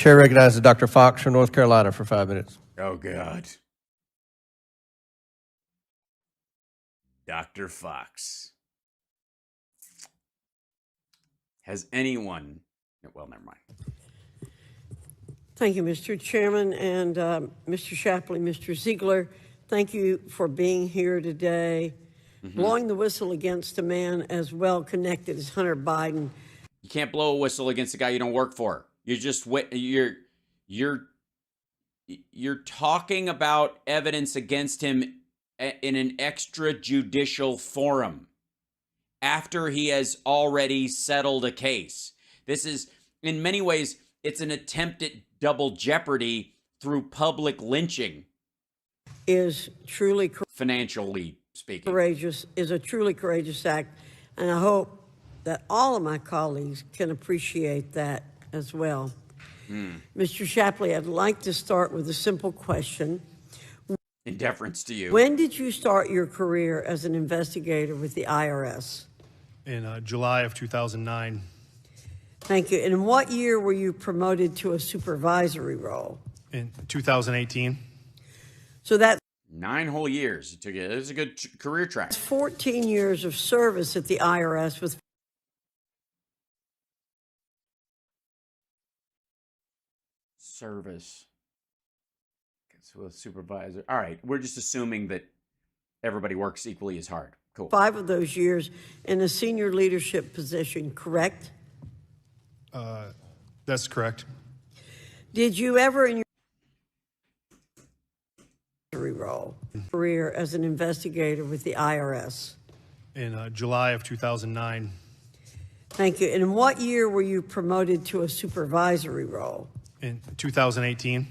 Chair recognizes Dr. Foxx from North Carolina for 5 minutes. Oh, God. Dr. Foxx. Has anyone... Well, never mind. Thank you, Mr. Chairman, and Mr. Shapley, Mr. Ziegler, thank you for being here today. Blowing the whistle against a man as well connected as Hunter Biden. You can't blow a whistle against a guy you don't work for. You're just you're talking about evidence against him in an extrajudicial forum after he has already settled a case. This is, in many ways, it's an attempt at double jeopardy through public lynching. Is truly financially speaking. Courageous, is a truly courageous act, and I hope that all of my colleagues can appreciate that as well. Mr. Shapley, I'd like to start with a simple question. In deference to you. When did you start your career as an investigator with the IRS? In July of 2009. Thank you. And in what year were you promoted to a supervisory role? In 2018. So that's 9 whole years. It was a good career track. 14 years of service at the IRS with service. So a supervisor. All right. We're just assuming that everybody works equally as hard. Cool. 5 of those years in a senior leadership position, correct? That's correct. Did you ever in your role career as an investigator with the IRS? In July of 2009. Thank you. And in what year were you promoted to a supervisory role? In 2018.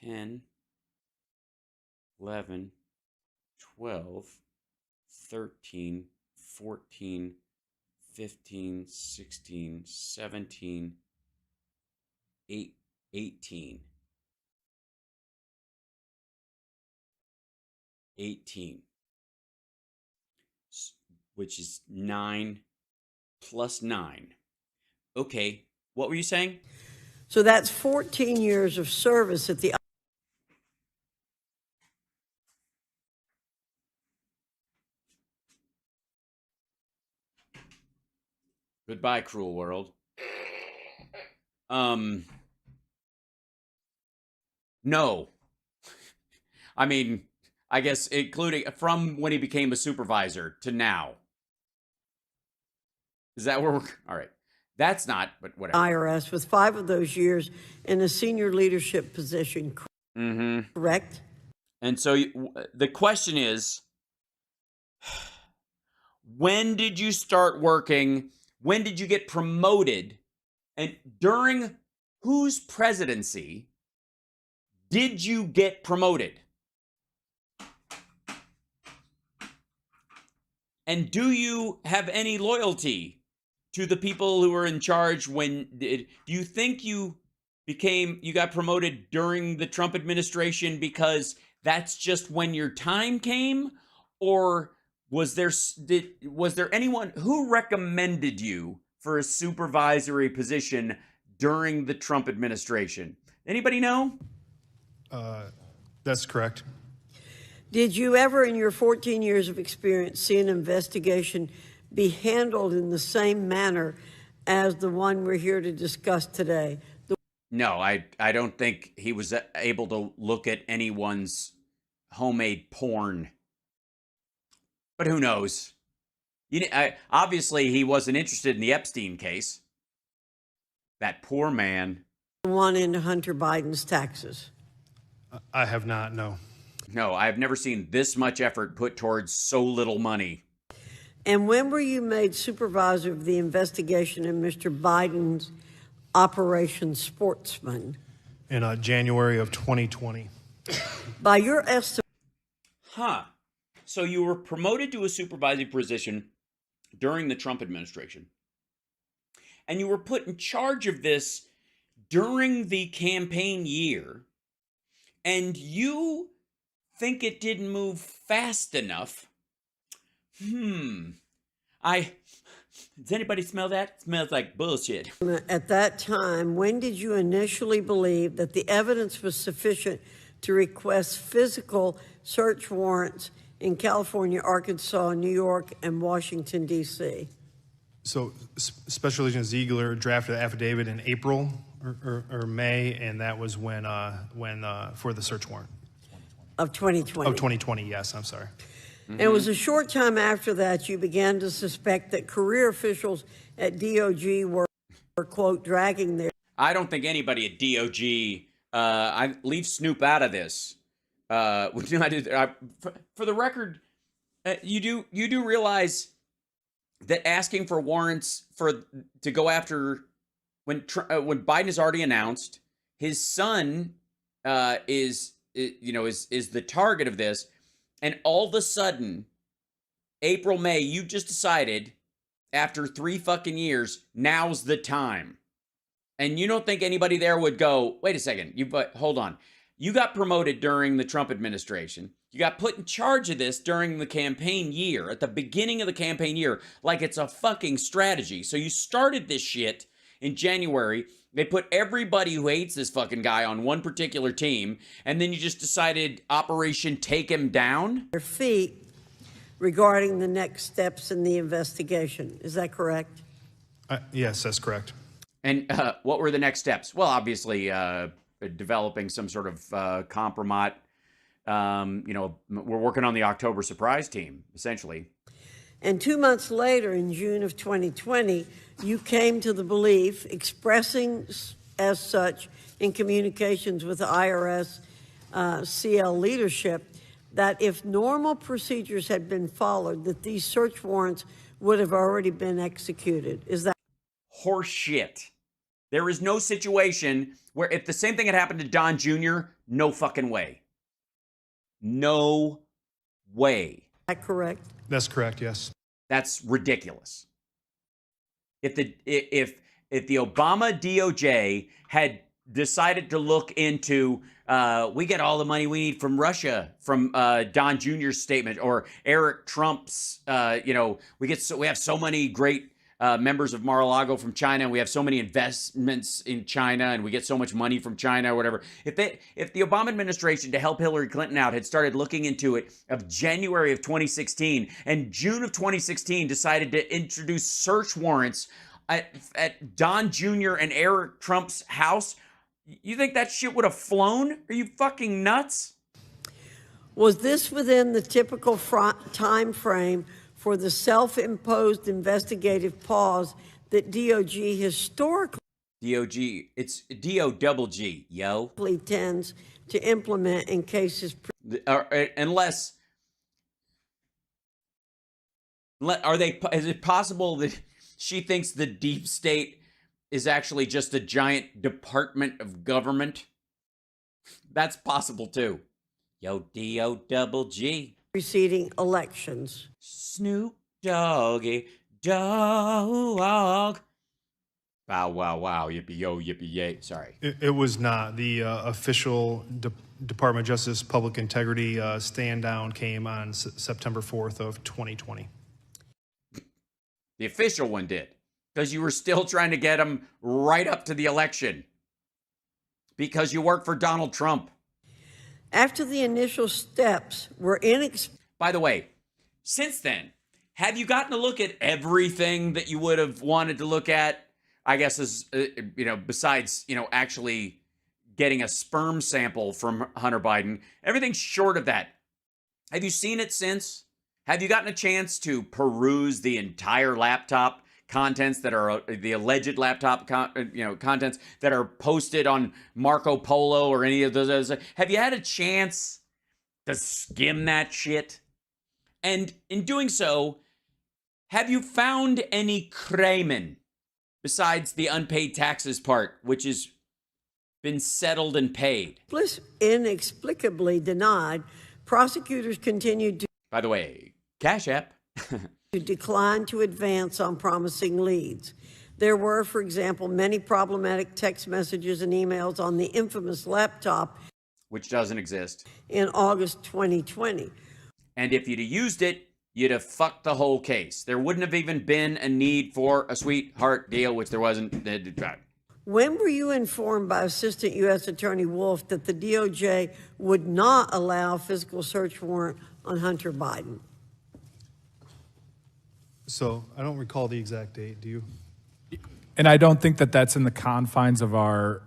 $10, 11, 12, 13, 14, 15, 16, 17, 18. 18, which is 9 plus 9. Okay, what were you saying? So that's 14 years of service at the Goodbye, cruel world. No. I mean, I guess including from when he became a supervisor to now. Is that where we're... All right. That's not, but whatever. IRS with 5 of those years in a senior leadership position, correct? And so the question is, when did you start working? When did you get promoted? And during whose presidency did you get promoted? And do you have any loyalty to the people who were in charge when... Do you think you got promoted during the Trump administration because that's just when your time came? Or was there anyone who recommended you for a supervisory position during the Trump administration? Anybody know? That's correct. Did you ever in your 14 years of experience see an investigation be handled in the same manner as the one we're here to discuss today? No, I don't think he was able to look at anyone's homemade porn. But who knows? Obviously, he wasn't interested in the Epstein case. That poor man. One into Hunter Biden's taxes. I have not, no. No, I've never seen this much effort put towards so little money. And when were you made supervisor of the investigation in Mr. Biden's Operation Sportsman? In January of 2020. By your estimate... Huh. So you were promoted to a supervisory position during the Trump administration. And you were put in charge of this during the campaign year. and you think it didn't move fast enough. Does anybody smell that? It smells like bullshit. At that time, when did you initially believe that the evidence was sufficient to request physical search warrants in California, Arkansas, New York, and Washington, D.C.? So Special Agent Ziegler drafted an affidavit in April or May, and that was when for the search warrant. Of 2020? Of 2020, yes, I'm sorry. And it was a short time after that you began to suspect that career officials at DOJ were quote, dragging their... I don't think anybody at DOJ, I leave Snoop out of this. For the record, you do realize that asking for warrants to go after when Biden has already announced his son is the target of this, and all of a sudden, April, May, you just decided after 3 fucking years, now's the time. And you don't think anybody there would go, wait a second, hold on. You got promoted during the Trump administration. You got put in charge of this during the campaign year, at the beginning of the campaign year, like it's a fucking strategy. So you started this shit in January. They put everybody who hates this fucking guy on one particular team, and then you just decided Operation Take Him Down? Their feet regarding the next steps in the investigation. Is that correct? Yes, that's correct. And what were the next steps? Well, obviously, developing some sort of compromise. We're working on the October surprise team, essentially. And 2 months later, in June of 2020, you came to the belief, expressing as such in communications with the IRS CL leadership, that if normal procedures had been followed, that these search warrants would have already been executed. Is that horse shit? There is no situation where if the same thing had happened to Don Jr., no fucking way. No way. correct? That's correct, yes. That's ridiculous. If the Obama DOJ had decided to look into we get all the money we need from Russia from Don Jr.'s statement, or Eric Trump's we have so many great members of Mar-a-Lago from China, and we have so many investments in China, and we get so much money from China or whatever. If the Obama administration, to help Hillary Clinton out, had started looking into it of January of 2016 and June of 2016 decided to introduce search warrants at Don Jr. and Eric Trump's house, you think that shit would have flown? Are you fucking nuts? Was this within the typical time frame for the self-imposed investigative pause that DOJ historically it's D-O-double-G, yo. tends to implement in cases Is it possible that she thinks the deep state is actually just a giant department of government? That's possible too. Yo, D-O-double-G. preceding elections? Snoop Doggy Dog. Bow wow wow, yippee yo, yippee yay. Sorry. It was not. The official Department of Justice Public Integrity stand down came on September 4th of 2020. The official one did, because you were still trying to get him right up to the election, because you work for Donald Trump. After the initial steps were By the way, since then, have you gotten to look at everything that you would have wanted to look at? I guess as besides actually getting a sperm sample from Hunter Biden, everything short of that. Have you seen it since? Have you gotten a chance to peruse the entire laptop contents that are the alleged laptop contents that are posted on Marco Polo or any of those? Have you had a chance to skim that shit? And in doing so, have you found any crimen besides the unpaid taxes part, which has been settled and paid? Inexplicably denied, prosecutors continued to... By the way, Cash App. to decline to advance on promising leads. There were, for example, many problematic text messages and emails on the infamous laptop. which doesn't exist. in August 2020. And if you'd have used it, you'd have fucked the whole case. There wouldn't have even been a need for a sweetheart deal, which there wasn't. When were you informed by Assistant U.S. Attorney Wolf that the DOJ would not allow a physical search warrant on Hunter Biden? So I don't recall the exact date. Do you? And I don't think that that's in the confines of our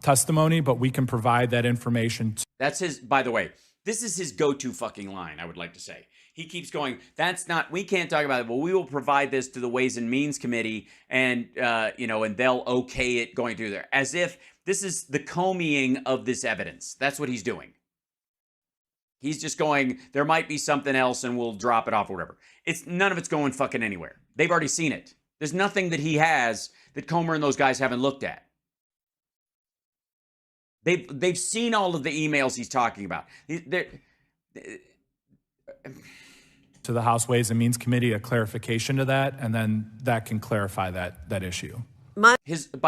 testimony, but we can provide that information. That's his, by the way, this is his go-to fucking line, I would like to say. He keeps going, that's not, we can't talk about it, but we will provide this to the Ways and Means Committee and, and they'll okay it going through there. As if this is the combing of this evidence. That's what he's doing. He's just going, there might be something else and we'll drop it off or whatever. None of it's going fucking anywhere. They've already seen it. There's nothing that he has that Comer and those guys haven't looked at. They've seen all of the emails he's talking about. To the House Ways and Means Committee, a clarification to that, and then that can clarify that issue. By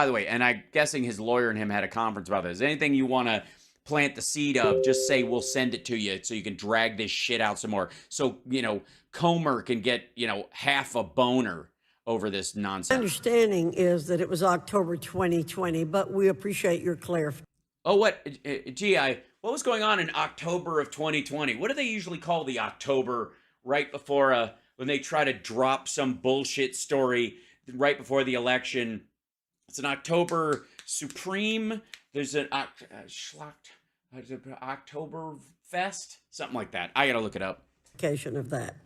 the way, and I'm guessing his lawyer and him had a conference about this. Anything you want to plant the seed of, just say we'll send it to you so you can drag this shit out some more. So, Comer can get, half a boner over this nonsense. My understanding is that it was October 2020, but we appreciate your clarification. Oh, what? What was going on in October of 2020? What do they usually call the October right before when they try to drop some bullshit story right before the election? It's an October Supreme. There's an October Fest, something like that. I gotta look it up. Of that.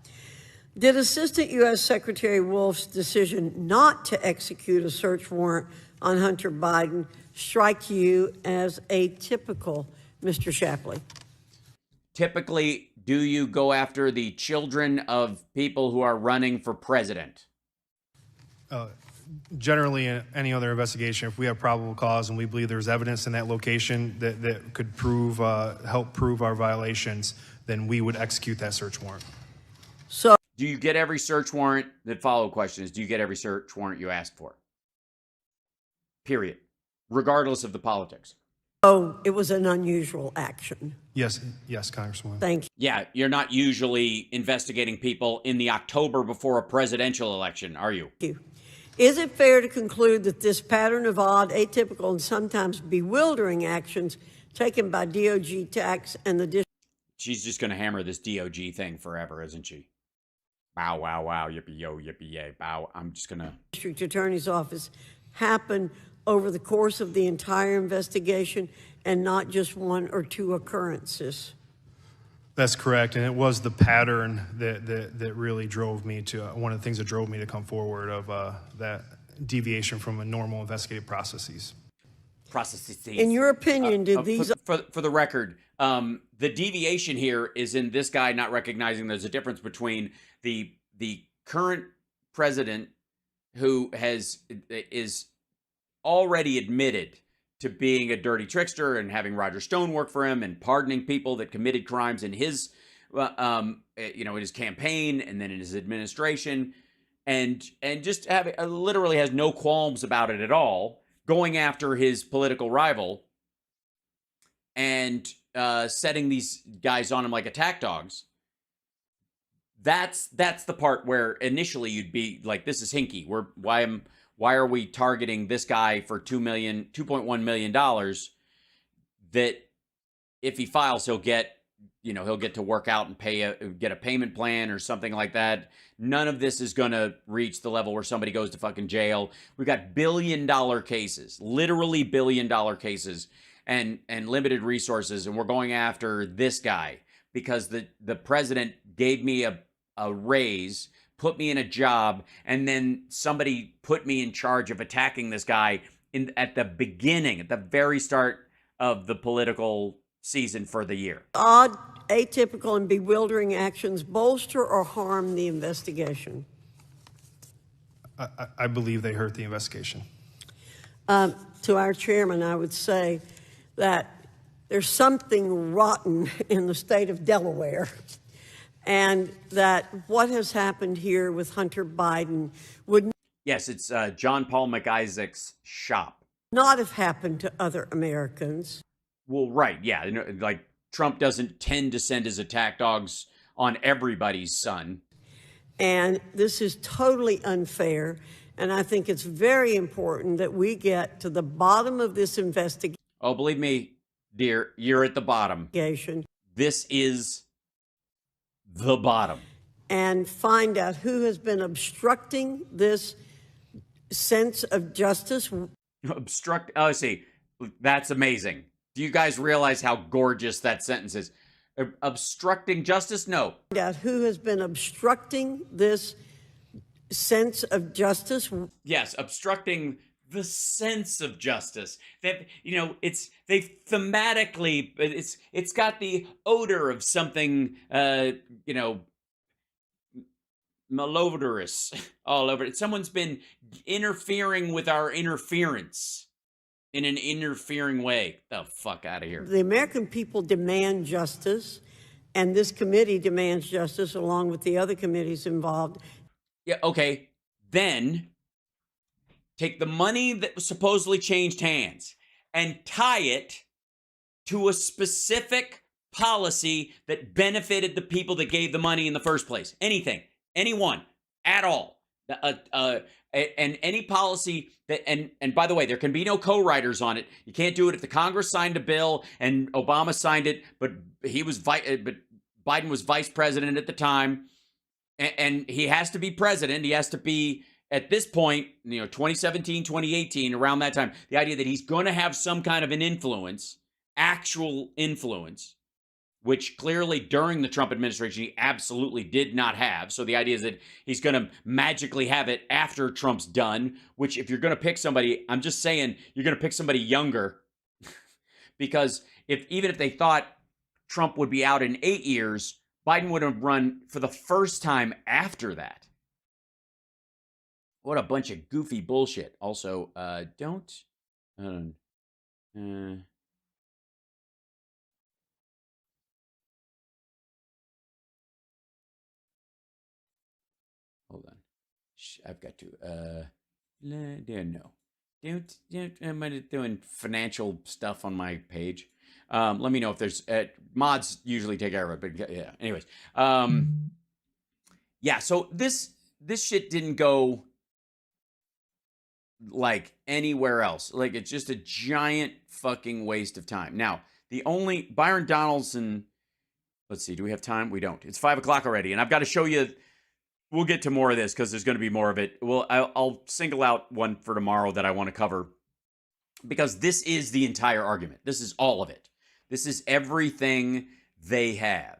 Did Assistant U.S. Secretary Wolf's decision not to execute a search warrant on Hunter Biden strike you as atypical, Mr. Shapley? Typically, do you go after the children of people who are running for president? Generally, in any other investigation, if we have probable cause and we believe there's evidence in that location that could help prove our violations, then we would execute that search warrant. So, do you get every search warrant? The follow-up question is, do you get every search warrant you ask for? Period. Regardless of the politics. Oh, it was an unusual action. Yes, Congresswoman. Thank you. Yeah, you're not usually investigating people in the October before a presidential election, are you? Thank you. Is it fair to conclude that this pattern of odd, atypical, and sometimes bewildering actions taken by DOJ tax and the district? She's just going to hammer this DOJ thing forever, isn't she? Bow, wow, wow, yippee, yo, yippee, yay, bow. I'm just going to... District Attorney's Office happen over the course of the entire investigation and not just one or two occurrences? That's correct, and it was the pattern that really drove me to, one of the things that drove me to come forward of that deviation from a normal investigative processes. In your opinion, did these... For the record, the deviation here is in this guy not recognizing there's a difference between the current president who is already admitted to being a dirty trickster and having Roger Stone work for him and pardoning people that committed crimes in his, in his campaign and then in his administration, and just literally has no qualms about it at all, going after his political rival and setting these guys on him like attack dogs. That's the part where initially you'd be like, this is hinky. Why are we targeting this guy for $2.1 million that if he files, he'll get to work out and get a payment plan or something like that. None of this is going to reach the level where somebody goes to fucking jail. We've got billion-dollar cases, literally billion-dollar cases and limited resources. And we're going after this guy because the president gave me a raise, put me in a job, and then somebody put me in charge of attacking this guy at the very start of the political season for the year. Odd, atypical, and bewildering actions bolster or harm the investigation? I believe they hurt the investigation. To our chairman, I would say that there's something rotten in the state of Delaware, and that what has happened here with Hunter Biden would... Yes, it's John Paul McIsaac's shop. ...not have happened to other Americans. Well, right, yeah, like Trump doesn't tend to send his attack dogs on everybody's son. And this is totally unfair. And I think it's very important that we get to the bottom of this investigation. Oh, believe me, dear, you're at the bottom. This is the bottom. And find out who has been obstructing this sense of justice. Oh, I see. That's amazing. Do you guys realize how gorgeous that sentence is? Obstructing justice? No. Find out who has been obstructing this sense of justice. Yes, obstructing the sense of justice. That, they thematically, it's got the odor of something, malodorous all over it. Someone's been interfering with our interference in an interfering way. The fuck out of here. The American people demand justice, and this committee demands justice along with the other committees involved. Yeah, okay. Then take the money that supposedly changed hands and tie it to a specific policy that benefited the people that gave the money in the first place. Anything, anyone, at all. And any policy that, and by the way, there can be no co-writers on it. You can't do it if the Congress signed a bill and Obama signed it, but Biden was vice president at the time. And he has to be president. He has to be, at this point, 2017, 2018, around that time, the idea that he's going to have some kind of an influence, actual influence, which clearly during the Trump administration, he absolutely did not have. So the idea is that he's going to magically have it after Trump's done, which if you're going to pick somebody, I'm just saying, you're going to pick somebody younger. Because even if they thought Trump would be out in 8 years, Biden would have run for the first time after that. What a bunch of goofy bullshit. Also, hold on. I've got to, no. I'm doing financial stuff on my page. Let me know if there's mods usually take care of it, but yeah. Anyways, yeah. So this shit didn't go like anywhere else. Like it's just a giant fucking waste of time. Now the only Byron Donaldson. Let's see. Do we have time? We don't. It's 5 o'clock already, and I've got to show you. We'll get to more of this because there's going to be more of it. I'll single out one for tomorrow that I want to cover because this is the entire argument. This is all of it. This is everything they have.